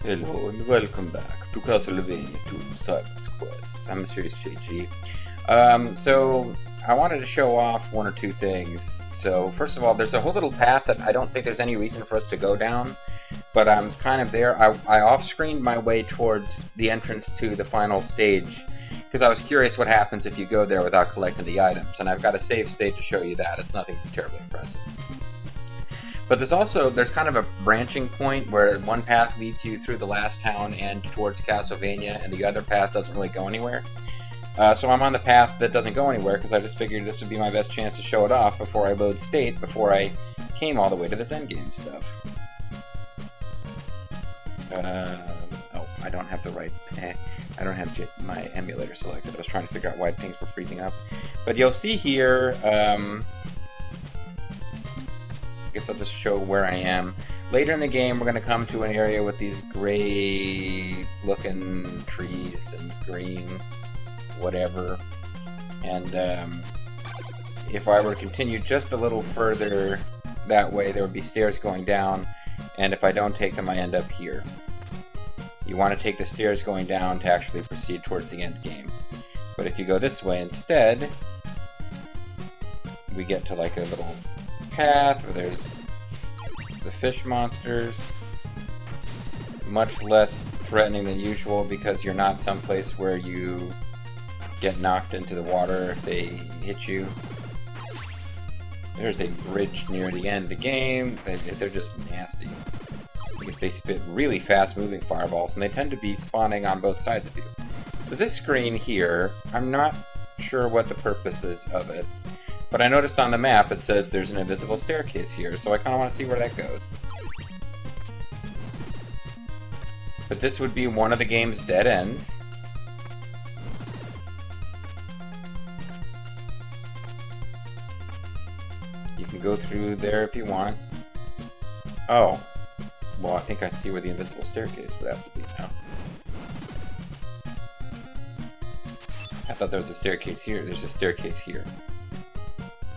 Hello and welcome back to Castlevania 2 Simon's Quest. I'm Mysterious JG. So I wanted to show off one or two things. So first of all, there's a whole little path that I don't think there's any reason for us to go down, but I'm kind of there. I off-screened my way towards the entrance to the final stage because I was curious what happens if you go there without collecting the items, and I've got a save state to show you that. It's nothing terribly impressive. But there's kind of a branching point where one path leads you through the last town and towards Castlevania, and the other path doesn't really go anywhere. So I'm on the path that doesn't go anywhere because I just figured this would be my best chance to show it off before I load state, before I came all the way to this endgame stuff. Oh, I don't have the right... I don't have my emulator selected. I was trying to figure out why things were freezing up. But you'll see here... I guess I'll just show where I am. Later in the game, we're going to come to an area with these gray-looking trees and green whatever. And if I were to continue just a little further that way, there would be stairs going down. And if I don't take them, I end up here. You want to take the stairs going down to actually proceed towards the end game. But if you go this way instead, we get to like a little path where there's the fish monsters, much less threatening than usual because you're not someplace where you get knocked into the water if they hit you. There's a bridge near the end of the game. They're just nasty because they spit really fast moving fireballs, and they tend to be spawning on both sides of you. So this screen here, I'm not sure what the purpose is of it. But I noticed on the map it says there's an invisible staircase here, so I kind of want to see where that goes. But this would be one of the game's dead ends. You can go through there if you want. Oh. Well, I think I see where the invisible staircase would have to be now. I thought there was a staircase here. There's a staircase here.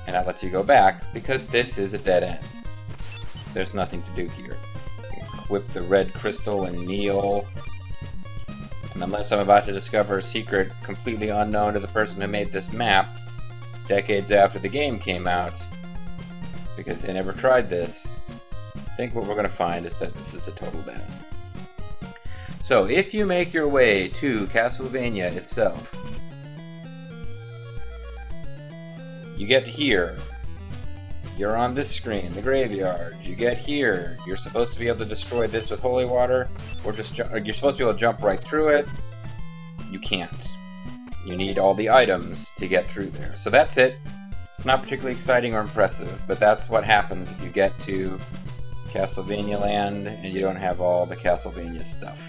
And that lets you go back, because this is a dead end. There's nothing to do here. You equip the red crystal and kneel. And unless I'm about to discover a secret completely unknown to the person who made this map, decades after the game came out, because they never tried this, I think what we're going to find is that this is a total dead end. So, if you make your way to Castlevania itself, you get here, you're on this screen, the graveyard. You get here, you're supposed to be able to destroy this with holy water, or just you're supposed to be able to jump right through it. You can't. You need all the items to get through there. So that's it. It's not particularly exciting or impressive, but that's what happens if you get to Castlevania Land and you don't have all the Castlevania stuff.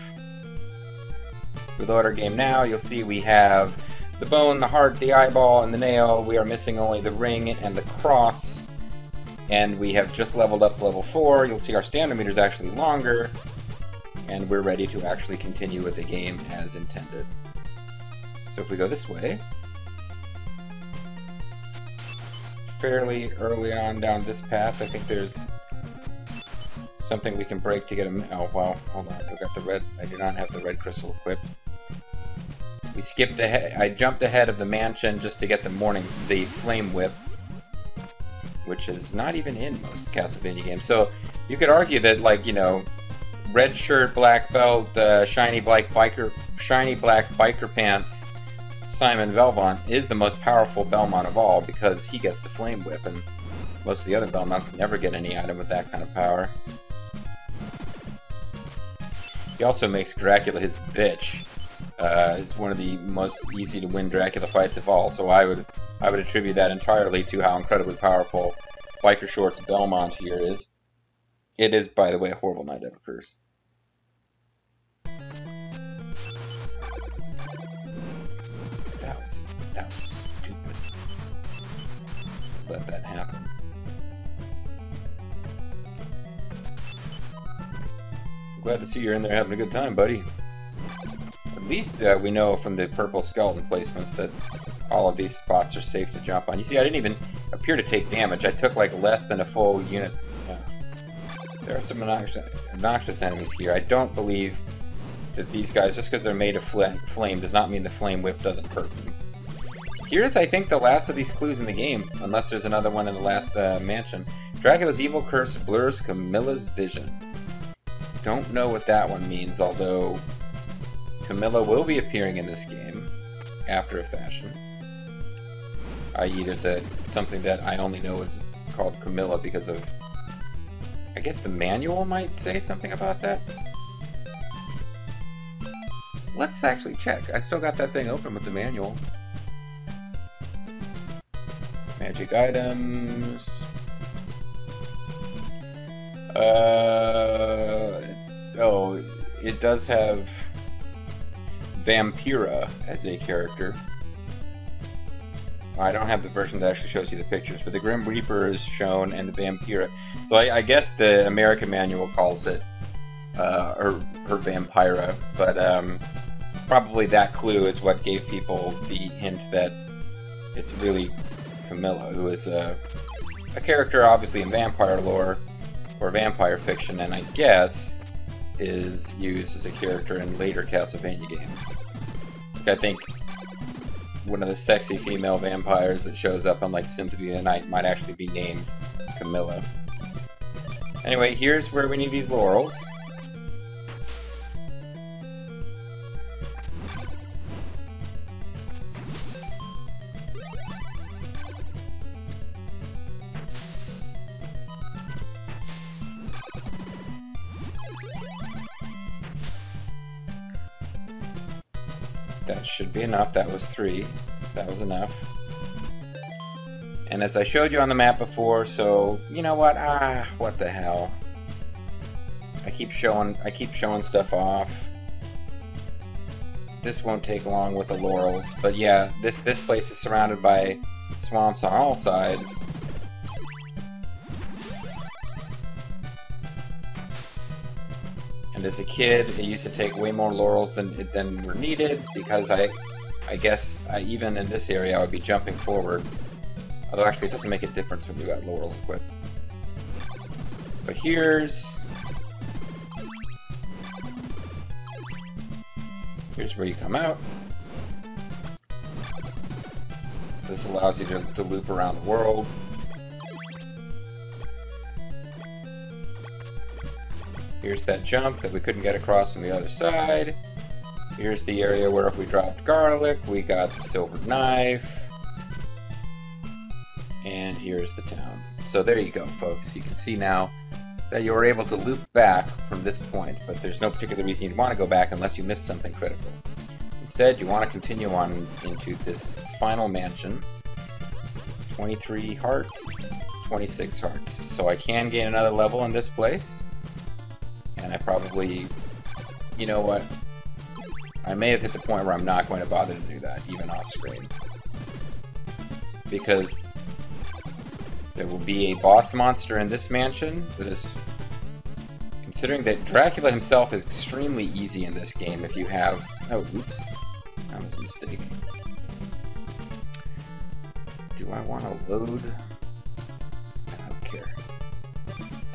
If we load our game now, you'll see we have the bone, the heart, the eyeball, and the nail. We are missing only the ring and the cross. And we have just leveled up to level 4. You'll see our stamina meter is actually longer. And we're ready to actually continue with the game as intended. So if we go this way, fairly early on down this path, I think there's something we can break to get a... Oh, well, hold on. I got the red... I do not have the red crystal equipped. We skipped ahead. I jumped ahead of the mansion just to get the flame whip, which is not even in most Castlevania games. So you could argue that, like, you know, red shirt, black belt, shiny black biker pants, Simon Belmont is the most powerful Belmont of all because he gets the flame whip, and most of the other Belmonts never get any item with that kind of power. He also makes Dracula his bitch. It's one of the most easy to win Dracula fights of all, so I would attribute that entirely to how incredibly powerful Biker Shorts Belmont here is. It is, by the way, a horrible night ever curse. That was stupid. Let that happen. I'm glad to see you're in there having a good time, buddy. At least we know from the purple skeleton placements that all of these spots are safe to jump on. You see, I didn't even appear to take damage. I took like less than a full unit's... There are some obnoxious enemies here. I don't believe that these guys, just because they're made of flame, does not mean the flame whip doesn't hurt them. Here's, I think, the last of these clues in the game, unless there's another one in the last mansion. Dracula's evil curse blurs Camilla's vision. Don't know what that one means, although Camilla will be appearing in this game after a fashion. I.e. there's something that I only know is called Camilla because of... I guess the manual might say something about that? Let's actually check. I still got that thing open with the manual. Magic items. Oh, it does have Vampira as a character. I don't have the version that actually shows you the pictures, but the Grim Reaper is shown and the Vampira. So I guess the American manual calls it her Vampira, but probably that clue is what gave people the hint that it's really Camilla, who is a character obviously in vampire lore or vampire fiction, and I guess is used as a character in later Castlevania games. Like, I think one of the sexy female vampires that shows up on like Symphony of the Night might actually be named Camilla. Anyway, here's where we need these laurels. That should be enough. That was 3. That was enough. And as I showed you on the map before, so you know what? What the hell? I keep showing stuff off. This won't take long with the laurels, but yeah, this place is surrounded by swamps on all sides. And as a kid, it used to take way more laurels than were needed, because I guess even in this area I would be jumping forward. Although actually it doesn't make a difference when you got laurels equipped. But here's where you come out. This allows you to loop around the world. Here's that jump that we couldn't get across from the other side. Here's the area where if we dropped garlic, we got the silver knife. And here's the town. So there you go, folks. You can see now that you were able to loop back from this point, but there's no particular reason you'd want to go back unless you missed something critical. Instead, you want to continue on into this final mansion. 23 hearts, 26 hearts. So I can gain another level in this place. And I probably, you know what, I may have hit the point where I'm not going to bother to do that, even off screen. Because there will be a boss monster in this mansion that is, considering that Dracula himself is extremely easy in this game if you have, oh, oops, that was a mistake. Do I want to load? I don't care.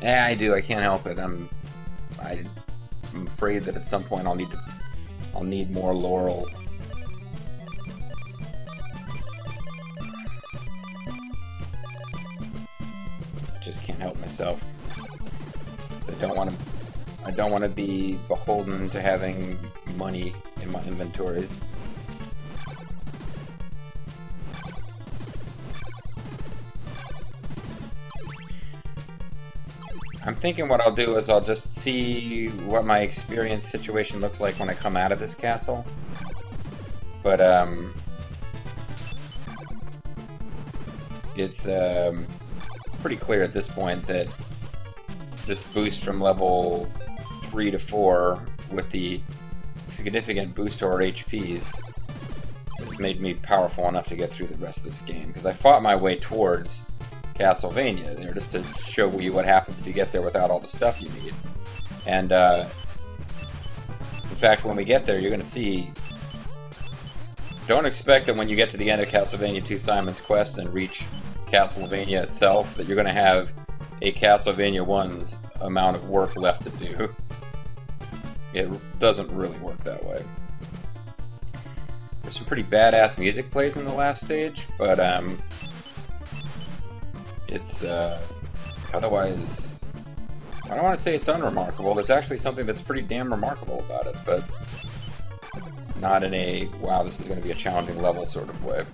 Yeah, I do, I can't help it. I'm afraid that at some point I'll need more laurel. Just can't help myself. So I don't want to be beholden to having money in my inventories. I'm thinking what I'll do is I'll just see what my experience situation looks like when I come out of this castle. But it's pretty clear at this point that this boost from level 3 to 4 with the significant boost to our HPs has made me powerful enough to get through the rest of this game, because I fought my way towards Castlevania there just to show you what happens if you get there without all the stuff you need. And in fact, when we get there, you're going to see, don't expect that when you get to the end of Castlevania 2 Simon's Quest and reach Castlevania itself that you're going to have a Castlevania 1's amount of work left to do. It doesn't really work that way. There's some pretty badass music plays in the last stage, but it's otherwise, I don't want to say it's unremarkable. There's actually something that's pretty damn remarkable about it, but not in a, wow, this is going to be a challenging level sort of way.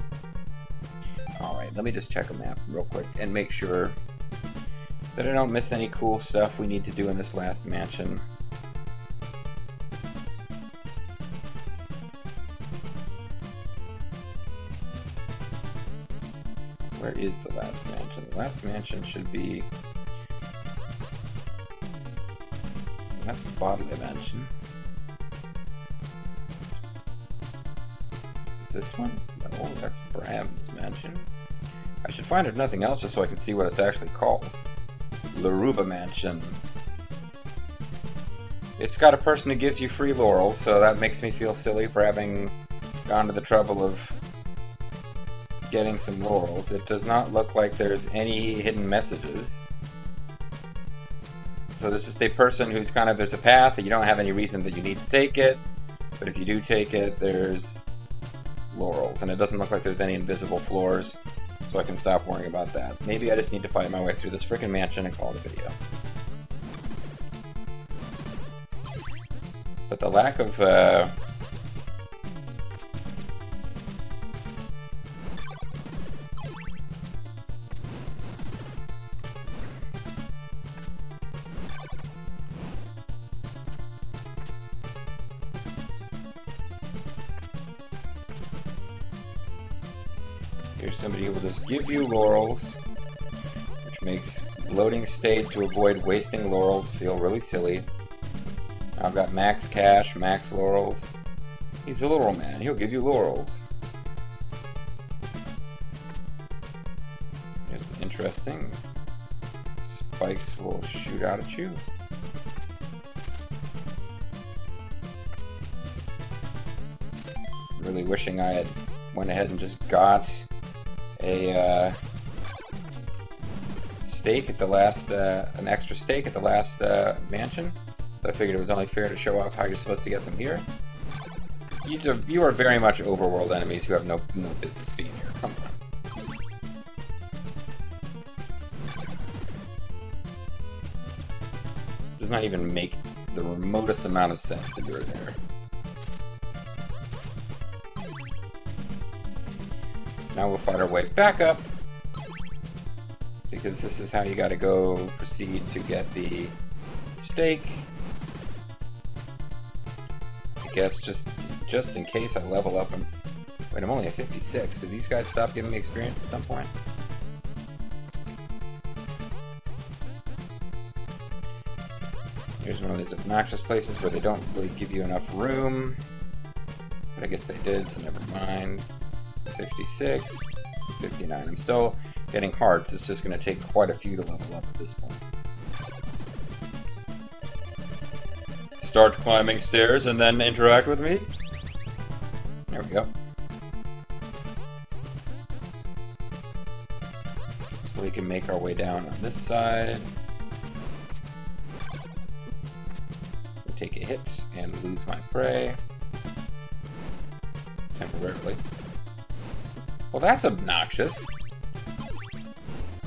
Alright, let me just check a map real quick and make sure that I don't miss any cool stuff we need to do in this last mansion. Where is the last mansion? The last mansion should be... That's Bodily Mansion. Is it this one? No, that's Bram's Mansion. I should find if nothing else just so I can see what it's actually called. Laruba Mansion. It's got a person who gives you free laurels, so that makes me feel silly for having gone to the trouble of getting some laurels. It does not look like there's any hidden messages. So there's just a person who's kind of, there's a path and you don't have any reason that you need to take it, but if you do take it, there's laurels, and it doesn't look like there's any invisible floors, so I can stop worrying about that. Maybe I just need to fight my way through this freaking mansion and call it a video. But the lack of here's somebody who will just give you laurels, which makes loading state to avoid wasting laurels feel really silly. I've got max cash, max laurels. He's the laurel man, he'll give you laurels. Here's interesting. Spikes will shoot out at you. Really wishing I had went ahead and just got a stake at the last, an extra stake at the last mansion. I figured it was only fair to show off how you're supposed to get them here. You are very much overworld enemies who have no business being here. Come on. It does not even make the remotest amount of sense that you're there. Now we'll fight our way back up, because this is how you gotta go proceed to get the stake. I guess just in case I level up and... Wait, I'm only at 56. Did these guys stop giving me experience at some point? Here's one of these obnoxious places where they don't really give you enough room. But I guess they did, so never mind. 56, 59. I'm still getting hearts. It's just going to take quite a few to level up at this point. Start climbing stairs and then interact with me. There we go. So we can make our way down on this side. We take a hit and lose my prey. Temporarily. Well, that's obnoxious.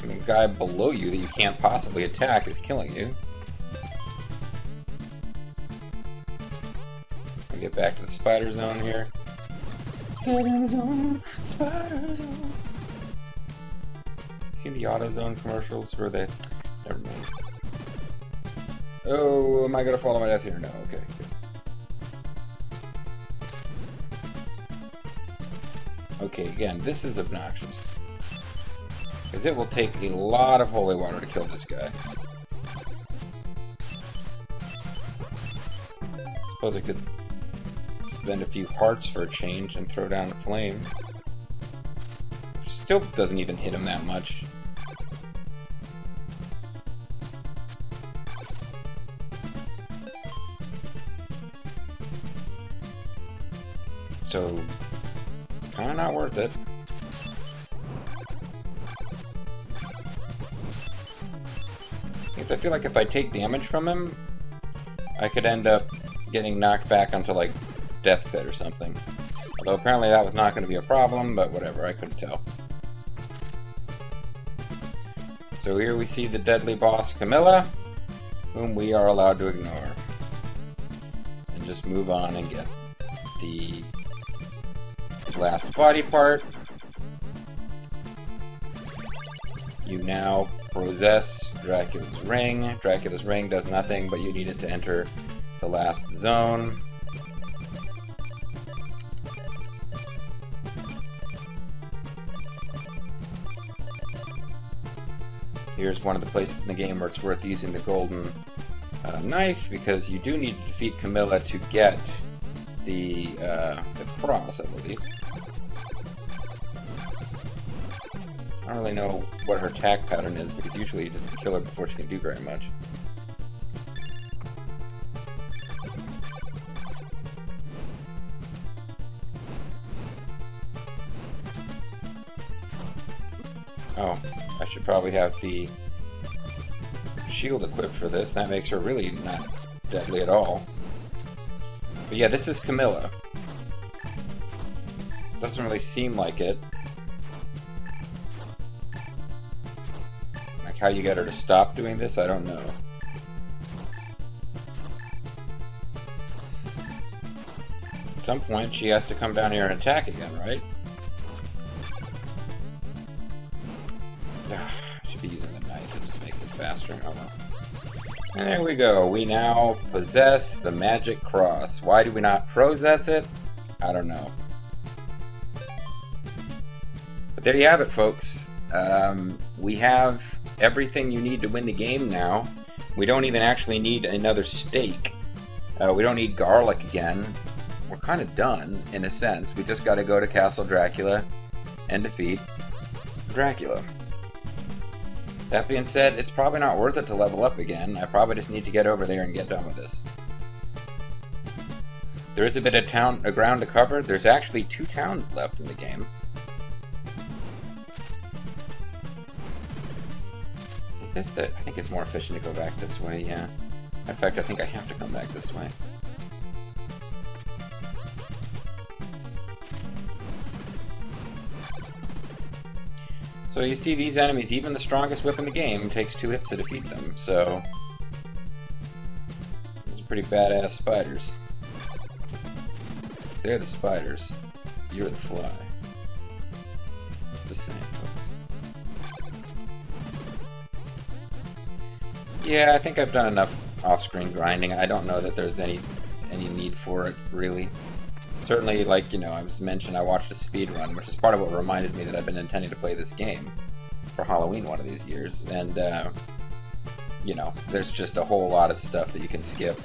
I mean, the guy below you that you can't possibly attack is killing you. I'll get back to the spider zone here. Get in the zone, spider zone. See the AutoZone commercials where they... Never mind. Oh, am I gonna fall to my death here? No, okay, good. Okay, again, this is obnoxious. Because it will take a lot of holy water to kill this guy. Suppose I could spend a few hearts for a change and throw down a flame. Still doesn't even hit him that much. So... kinda not worth it. It's Because I feel like if I take damage from him, I could end up getting knocked back onto, like, deathbed or something. Although apparently that was not going to be a problem, but whatever, I couldn't tell. So here we see the deadly boss, Camilla, whom we are allowed to ignore. And just move on and get the last body part. You now possess Dracula's ring. Dracula's ring does nothing, but you need it to enter the last zone. Here's one of the places in the game where it's worth using the golden knife, because you do need to defeat Camilla to get the cross, I believe. I don't really know what her attack pattern is, because usually you just kill her before she can do very much. Oh, I should probably have the shield equipped for this. That makes her really not deadly at all. But yeah, this is Camilla. Doesn't really seem like it. Like how you get her to stop doing this, I don't know. At some point she has to come down here and attack again, right? Should be using the knife, it just makes it faster. Oh well. And there we go, we now possess the magic cross. Why do we not possess it? I don't know. But there you have it, folks. We have everything you need to win the game now. We don't even actually need another steak. We don't need garlic again. We're kind of done, in a sense. We just got to go to Castle Dracula and defeat Dracula. That being said, it's probably not worth it to level up again. I probably just need to get over there and get done with this. There is a bit of ground to cover. There's actually 2 towns left in the game. Is this the... I think it's more efficient to go back this way, yeah. In fact, I think I have to come back this way. So you see these enemies, even the strongest whip in the game, takes 2 hits to defeat them, so... These are pretty badass spiders. They're the spiders. You're the fly. Just saying, folks. Yeah, I think I've done enough off-screen grinding. I don't know that there's any need for it, really. Certainly, like, you know, I was mentioned, I watched a speed run, which is part of what reminded me that I've been intending to play this game for Halloween one of these years, and, you know, there's just a whole lot of stuff that you can skip.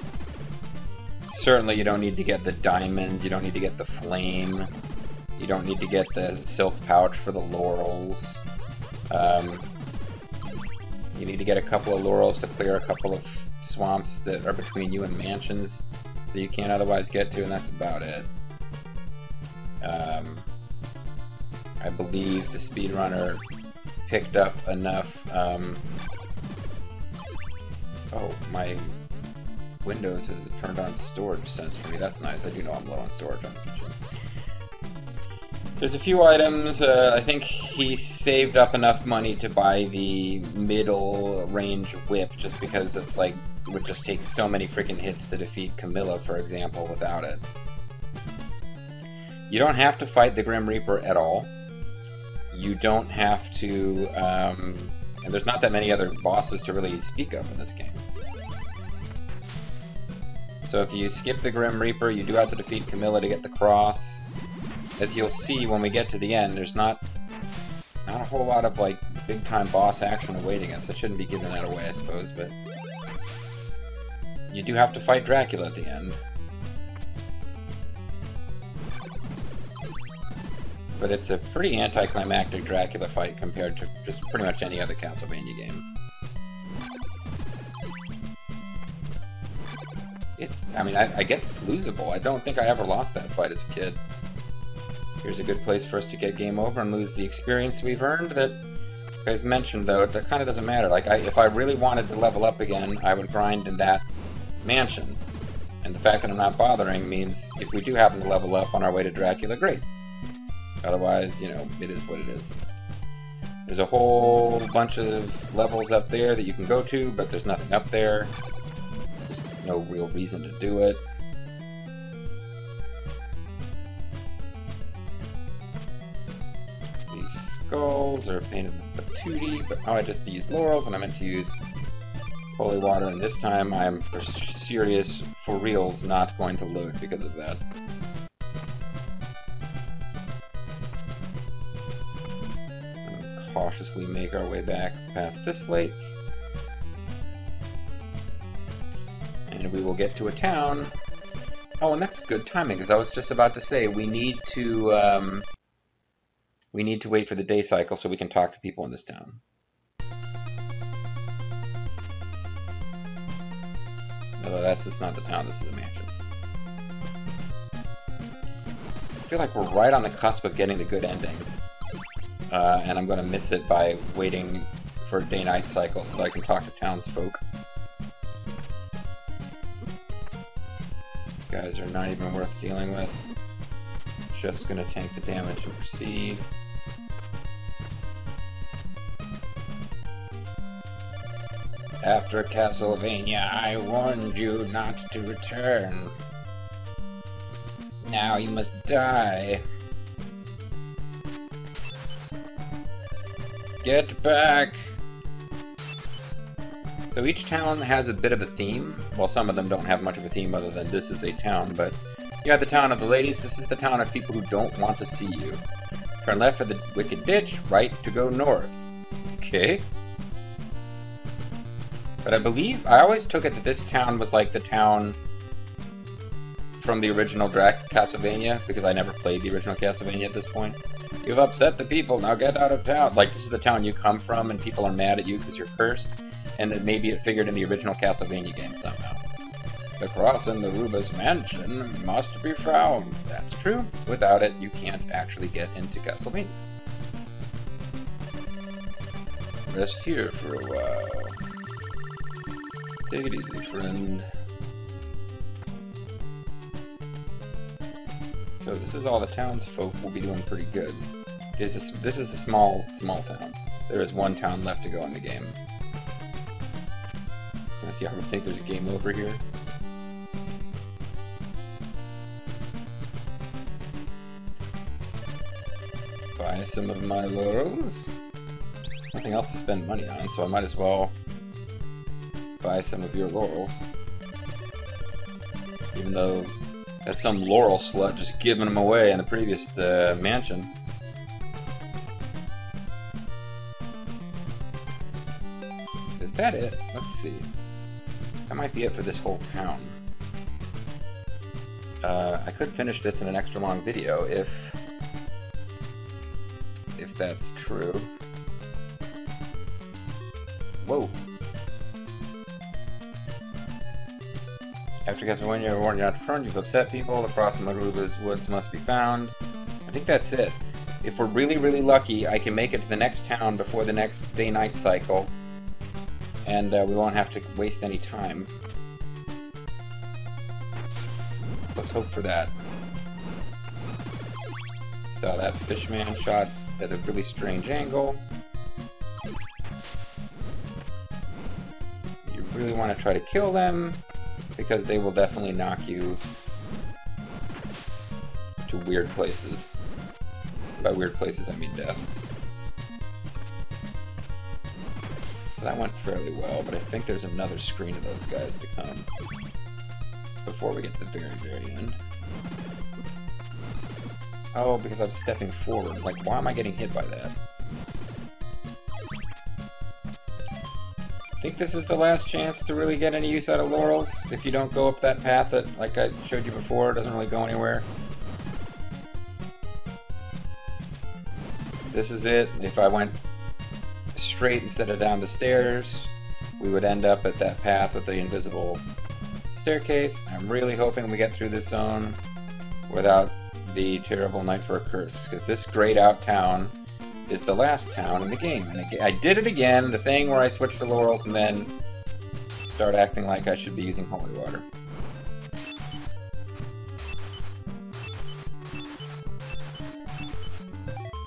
Certainly, you don't need to get the diamond, you don't need to get the flame, you don't need to get the silk pouch for the laurels. You need to get a couple of laurels to clear a couple of swamps that are between you and mansions that you can't otherwise get to, and that's about it. I believe the speedrunner picked up enough. Oh, my Windows has turned on storage sense for me. That's nice. I do know I'm low on storage on this machine. There's a few items. I think he saved up enough money to buy the middle range whip, just because it's like it would just take so many freaking hits to defeat Camilla, for example, without it. You don't have to fight the Grim Reaper at all. You don't have to, and there's not that many other bosses to really speak of in this game. So if you skip the Grim Reaper, you do have to defeat Camilla to get the cross. As you'll see when we get to the end, there's not a whole lot of, like, big-time boss action awaiting us. I shouldn't be giving that away, I suppose, but you do have to fight Dracula at the end. But it's a pretty anticlimactic Dracula fight compared to just pretty much any other Castlevania game. I mean, I guess it's losable. I don't think I ever lost that fight as a kid. Here's a good place for us to get game over and lose the experience we've earned that As mentioned, though, that kind of doesn't matter. Like, if I really wanted to level up again, I would grind in that mansion. And the fact that I'm not bothering means if we do happen to level up on our way to Dracula, great. Otherwise, you know, it is what it is. There's a whole bunch of levels up there that you can go to, but there's nothing up there. There's no real reason to do it. These skulls are painted patootie, but I just used laurels and I meant to use holy water, and this time I'm for serious, for reals, not going to load because of that. Cautiously make our way back past this lake, and we will get to a town. Oh, and that's good timing, because I was just about to say we need to wait for the day cycle so we can talk to people in this town. No, that's just not the town, this is a mansion. I feel like we're right on the cusp of getting the good ending. And I'm going to miss it by waiting for a day-night cycle so that I can talk to townsfolk. These guys are not even worth dealing with. Just going to tank the damage and proceed. After Castlevania, I warned you not to return. Now you must die. Get back! So each town has a bit of a theme. Well, some of them don't have much of a theme other than this is a town, but you have the town of the ladies. This is the town of people who don't want to see you. Turn left for the wicked ditch, right to go north. Okay. But I believe, I always took it that this town was like the town from the original Castlevania, because I never played the original Castlevania at this point. You've upset the people, now get out of town. Like, this is the town you come from, and people are mad at you because you're cursed, and that maybe it figured in the original Castlevania game somehow. The cross in the Ruba's mansion must be found. That's true. Without it, you can't actually get into Castlevania. Rest here for a while. Take it easy, friend. So this is all the townsfolk will be doing pretty good. This is a small town. There is one town left to go in the game. If you ever think there's a game over here. Buy some of my laurels. Nothing else to spend money on, so I might as well buy some of your laurels. Even though that's some laurel slut just giving them away in the previous mansion. Is that it? Let's see. That might be it for this whole town. I could finish this in an extra long video if that's true. Whoa. After Castlevania, I warned you not to front, you've upset people, the cross in the Ruba's woods must be found. I think that's it. If we're really, really lucky, I can make it to the next town before the next day-night cycle, and we won't have to waste any time. So let's hope for that. Saw that fishman shot at a really strange angle. You really want to try to kill them, because they will definitely knock you to weird places. By weird places, I mean death. So that went fairly well, but I think there's another screen of those guys to come before we get to the very, very end. Oh, because I'm stepping forward. Like, why am I getting hit by that? I think this is the last chance to really get any use out of laurels. If you don't go up that path that, like I showed you before, it doesn't really go anywhere. This is it. If I went straight instead of down the stairs, we would end up at that path with the invisible staircase. I'm really hoping we get through this zone without the terrible Night for a Curse, because this grayed out town is the last town in the game. And I did it again, the thing where I switch to laurels and then start acting like I should be using holy water.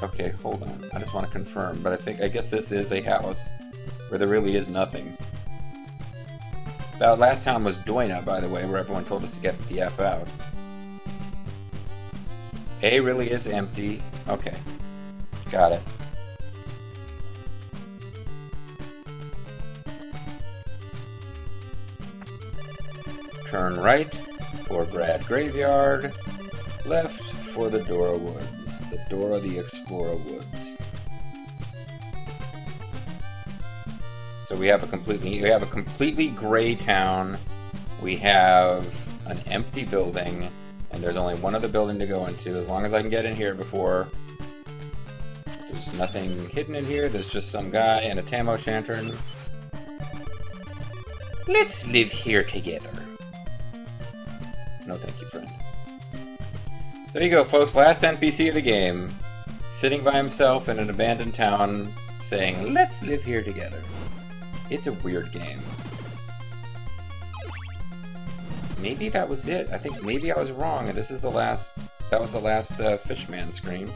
Okay, hold on. I just want to confirm, but I guess this is a house where there really is nothing. That last town was Doina, by the way, where everyone told us to get the F out. A really is empty. Okay. Got it. Turn right for Brad Graveyard. Left for the Dora Woods. The Dora the Explorer Woods. So we have a completely gray town. We have an empty building, and there's only one other building to go into. As long as I can get in here before, there's nothing hidden in here. There's just some guy and a tam o' shanter. Let's live here together. No, thank you, friend. There you go, folks. Last NPC of the game, sitting by himself in an abandoned town, saying, "Let's live here together." It's a weird game. Maybe that was it. I think maybe I was wrong, and this is the last. That was the last Fishman screen.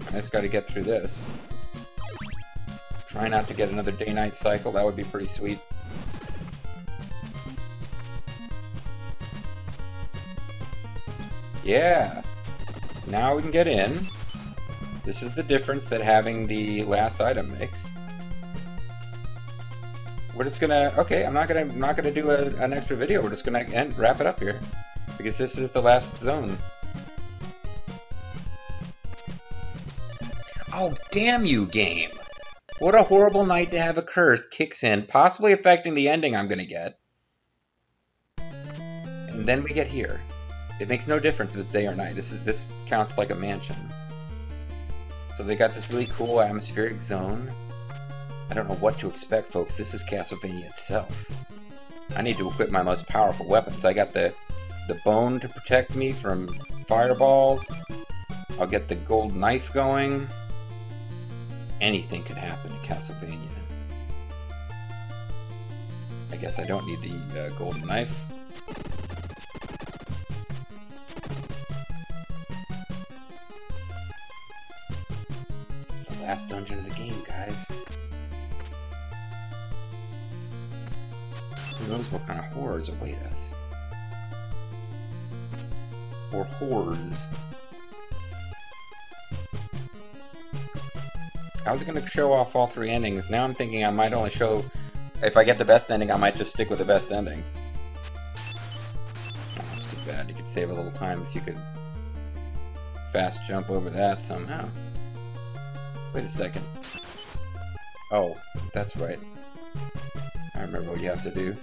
I just got to get through this. Try not to get another day-night cycle. That would be pretty sweet. Yeah. Now we can get in. This is the difference that having the last item makes. We're just gonna, okay, I'm not gonna do an extra video. We're just gonna wrap it up here because this is the last zone. Oh, damn you, game! What a horrible night to have a curse kicks in, possibly affecting the ending I'm gonna get. And then we get here. It makes no difference if it's day or night. This counts like a mansion. So they got this really cool atmospheric zone. I don't know what to expect, folks. This is Castlevania itself. I need to equip my most powerful weapons. I got the bone to protect me from fireballs. I'll get the gold knife going. Anything could happen in Castlevania. I guess I don't need the golden knife. It's the last dungeon of the game, guys. Who knows what kind of horrors await us? Or whores. I was going to show off all three endings. Now I'm thinking I might only show... If I get the best ending, I might just stick with the best ending. Oh, that's too bad. You could save a little time if you could fast jump over that somehow. Wait a second. Oh, that's right. I remember what you have to do.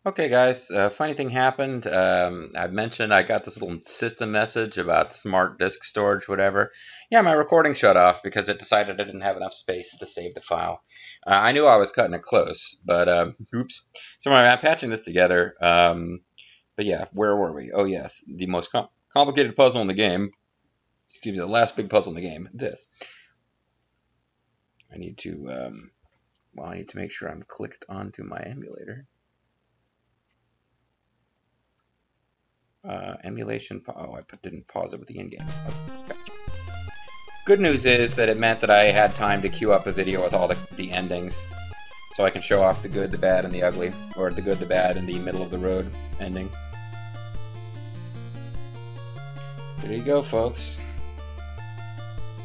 Okay, guys, funny thing happened. I mentioned I got this little system message about smart disk storage, whatever. Yeah, my recording shut off because it decided I didn't have enough space to save the file. I knew I was cutting it close, but oops. So I'm patching this together. But yeah, where were we? Oh yes, the most complicated puzzle in the game. Excuse me, the last big puzzle in the game. This. I need to, well, I need to make sure I'm clicked onto my emulator. Emulation, oh, I didn't pause it with the in-game. Oh, gotcha. Good news is that it meant that I had time to queue up a video with all the endings, so I can show off the good, the bad, and the ugly, or the good, the bad, and the middle of the road ending. There you go, folks.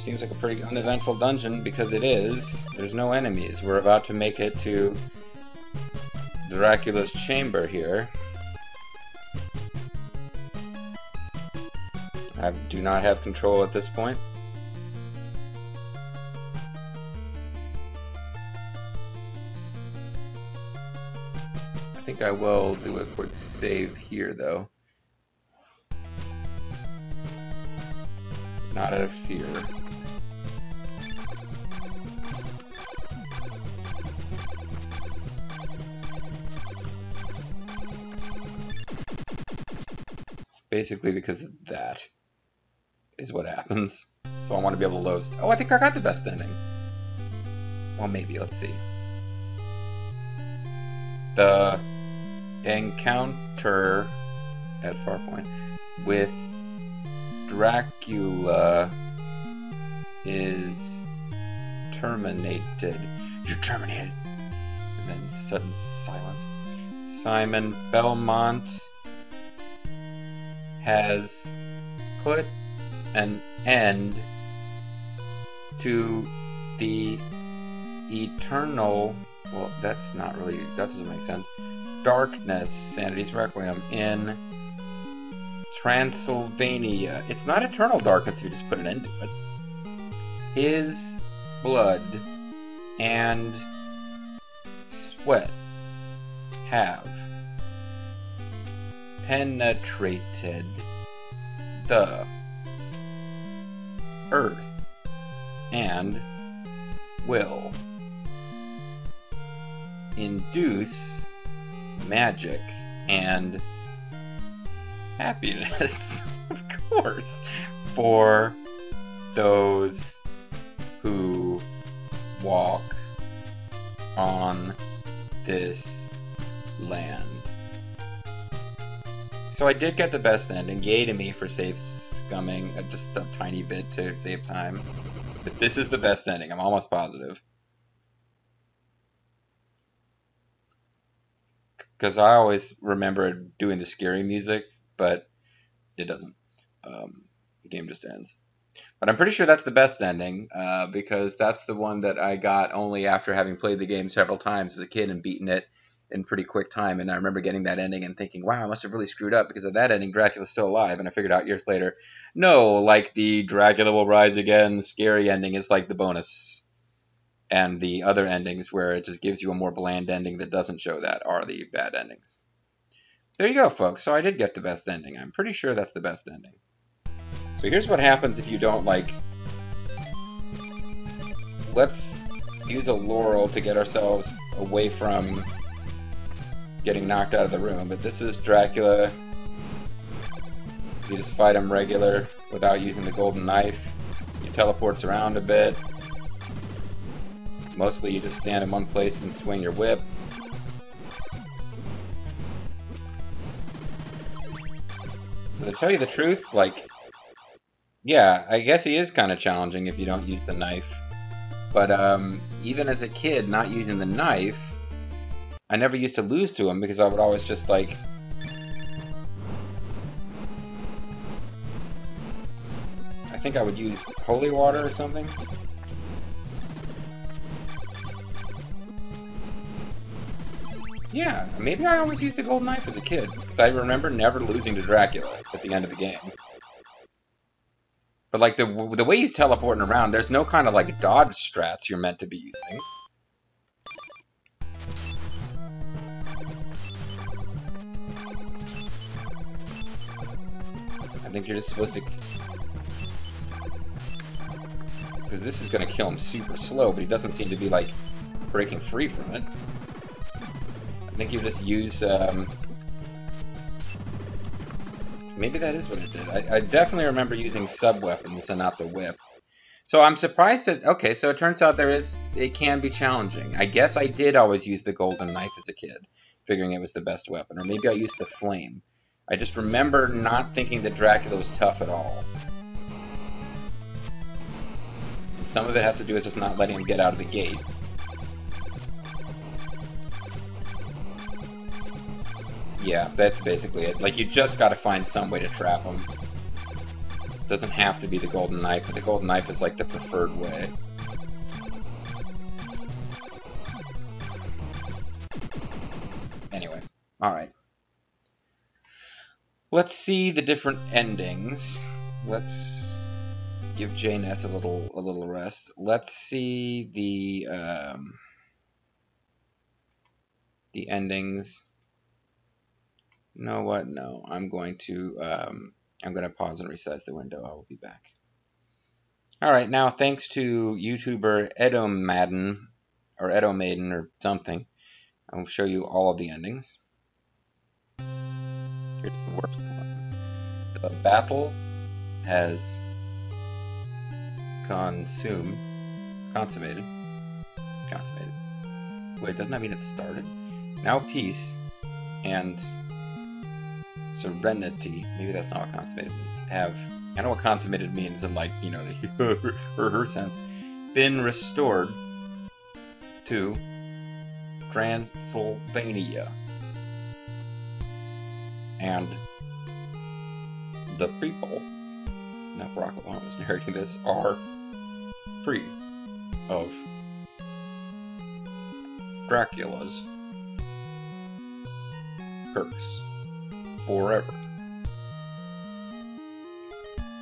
Seems like a pretty uneventful dungeon, because it is. There's no enemies. We're about to make it to Dracula's chamber here. I do not have control at this point. I think I will do a quick save here, though. Not out of fear. Basically because of that. is what happens. So I want to be able to load. Oh, I think I got the best ending. Well, maybe. Let's see. The encounter at Farpoint with Dracula is terminated. You're terminated. And then sudden silence. Simon Belmont has put an end to the eternal, well, that's not really, that doesn't make sense, darkness, Sanity's Requiem, in Transylvania. It's not eternal darkness if you just put an end to it. His blood and sweat have penetrated the earth and will induce magic and happiness, of course, for those who walk on this land. So I did get the best ending. Yay to me for save scumming just a tiny bit to save time. But this is the best ending, I'm almost positive. Because I always remember doing the scary music, but it doesn't. The game just ends. But I'm pretty sure that's the best ending, because that's the one that I got only after having played the game several times as a kid and beaten it in pretty quick time. And I remember getting that ending and thinking, wow, I must have really screwed up, because of that ending, Dracula's still alive. And I figured out years later, no, like the Dracula will rise again scary ending is like the bonus. And the other endings where it just gives you a more bland ending that doesn't show that are the bad endings. There you go, folks. So I did get the best ending. I'm pretty sure that's the best ending. So here's what happens if you don't, like... Let's use a laurel to get ourselves away from getting knocked out of the room. But this is Dracula. You just fight him regular without using the golden knife. He teleports around a bit. Mostly you just stand in one place and swing your whip. So to tell you the truth, like, yeah, I guess he is kind of challenging if you don't use the knife. But even as a kid, not using the knife, I never used to lose to him because I would always just, like... I think I would use holy water or something. Yeah, maybe I always used the golden knife as a kid, because I remember never losing to Dracula at the end of the game. But like the way he's teleporting around, there's no kind of like dodge strats you're meant to be using. I think you're just supposed to... Because this is going to kill him super slow, but he doesn't seem to be like breaking free from it. I think you just use, maybe that is what it did. I definitely remember using sub-weapons and not the whip. So I'm surprised that, okay, so it turns out it can be challenging. I guess I did always use the golden knife as a kid, figuring it was the best weapon. Or maybe I used the flame. I just remember not thinking that Dracula was tough at all. And some of it has to do with just not letting him get out of the gate. Yeah, that's basically it. Like, you just gotta find some way to trap him. Doesn't have to be the golden knife, but the golden knife is like the preferred way. Anyway, alright. Let's see the different endings. Let's give J-Ness a little rest. Let's see the endings. You know what? No, I'm going to pause and resize the window. I will be back. All right, now thanks to YouTuber Edomaden or Edomaden or something, I will show you all of the endings. Here's the worst one. The battle has consummated. Wait, doesn't that mean it started? Now peace and serenity. Maybe that's not what consummated means. I know what consummated means in, like, you know, the her sense. Been restored to Transylvania. And the people, now Barack Obama is narrating this, are free of Dracula's curse forever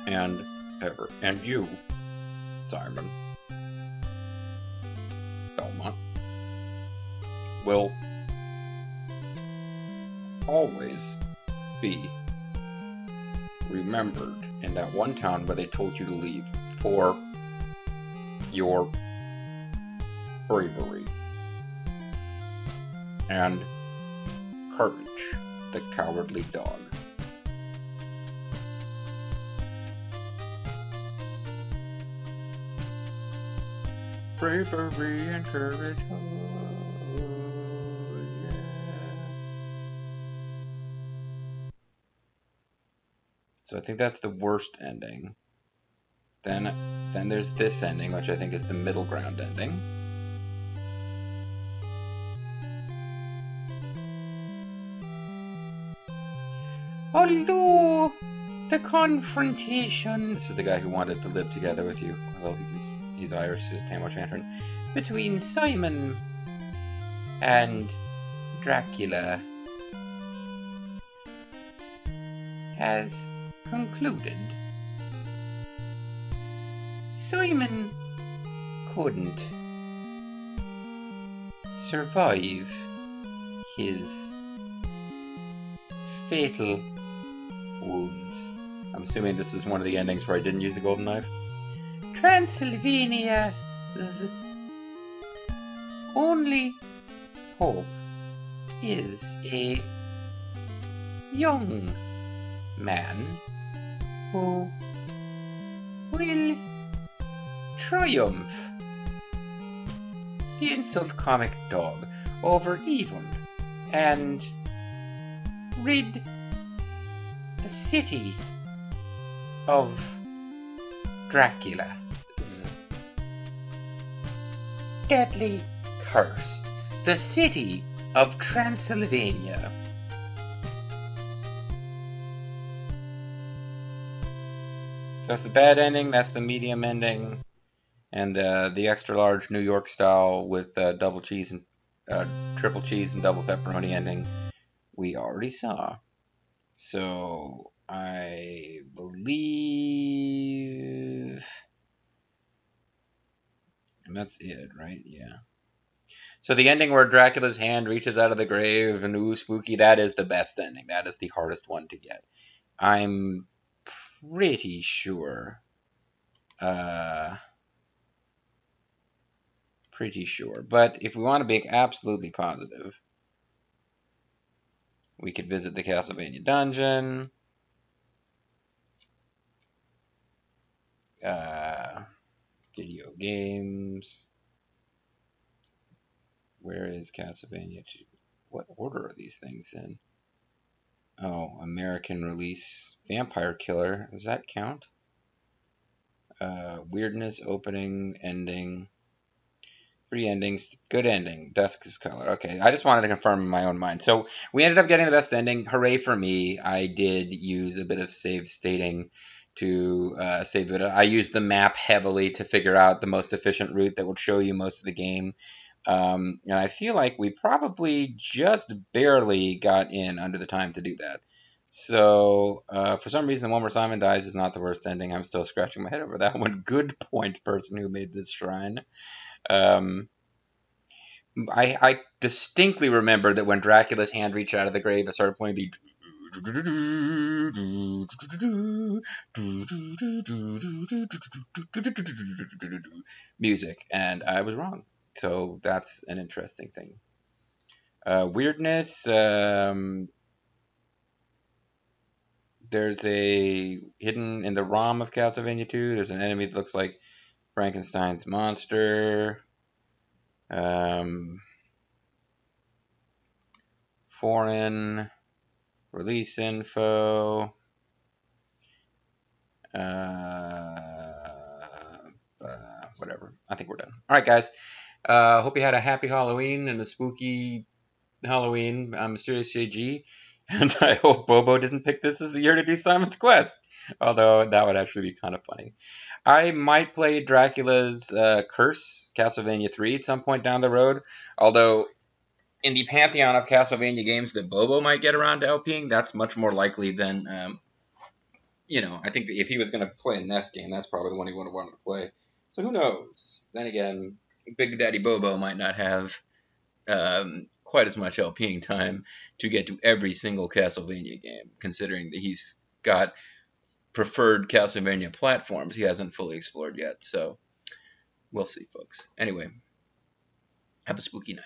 and ever. And you, Simon Belmont, will always be remembered in that one town where they told you to leave for your bravery and courage, the cowardly dog. Bravery and courage, oh yeah. So I think that's the worst ending. Then there's this ending, which I think is the middle ground ending. Although the confrontation, this is the guy who wanted to live together with you. Well, he's Irish, he's a Tamil Chantern. Between Simon and Dracula has concluded. Simon couldn't survive his fatal wounds. I'm assuming this is one of the endings where I didn't use the golden knife. Transylvania's only hope is a young man who will triumph the insult comic dog over evil and rid the city of Dracula's deadly curse. The city of Transylvania. So that's the bad ending, that's the medium ending, and the extra large New York style with double cheese and triple cheese and double pepperoni ending we already saw. So I believe, and that's it, right? Yeah. So the ending where Dracula's hand reaches out of the grave and ooh, spooky, that is the best ending. That is the hardest one to get. I'm pretty sure. But if we want to be absolutely positive, we could visit the Castlevania dungeon. Video games. Where is Castlevania 2? What order are these things in? Oh, American release. Vampire Killer. Does that count? Weirdness, opening, ending. 3 endings. Good ending. Dusk is color. Okay, I just wanted to confirm in my own mind. So we ended up getting the best ending. Hooray for me. I did use a bit of save stating to save it. I used the map heavily to figure out the most efficient route that would show you most of the game. And I feel like we probably just barely got in under the time to do that. So for some reason, the one where Simon dies is not the worst ending. I'm still scratching my head over that one. Good point, person who made this shrine. I distinctly remember that when Dracula's hand reached out of the grave, it started playing the music, and I was wrong. So that's an interesting thing. Weirdness. There's a hidden in the ROM of Castlevania 2. There's an enemy that looks like Frankenstein's Monster, foreign, release info, whatever. I think we're done. All right, guys. Hope you had a happy Halloween and a spooky Halloween. I'm Mysterious JG, and I hope Bobo didn't pick this as the year to do Simon's Quest, although that would actually be kind of funny. I might play Dracula's Curse, Castlevania 3 at some point down the road, although in the pantheon of Castlevania games that Bobo might get around to LPing, that's much more likely than, I think that if he was going to play a NES game, that's probably the one he would have wanted to play. So who knows? Then again, Big Daddy Bobo might not have quite as much LPing time to get to every single Castlevania game, considering that he's got preferred Castlevania platforms he hasn't fully explored yet. So we'll see, folks. Anyway, have a spooky night.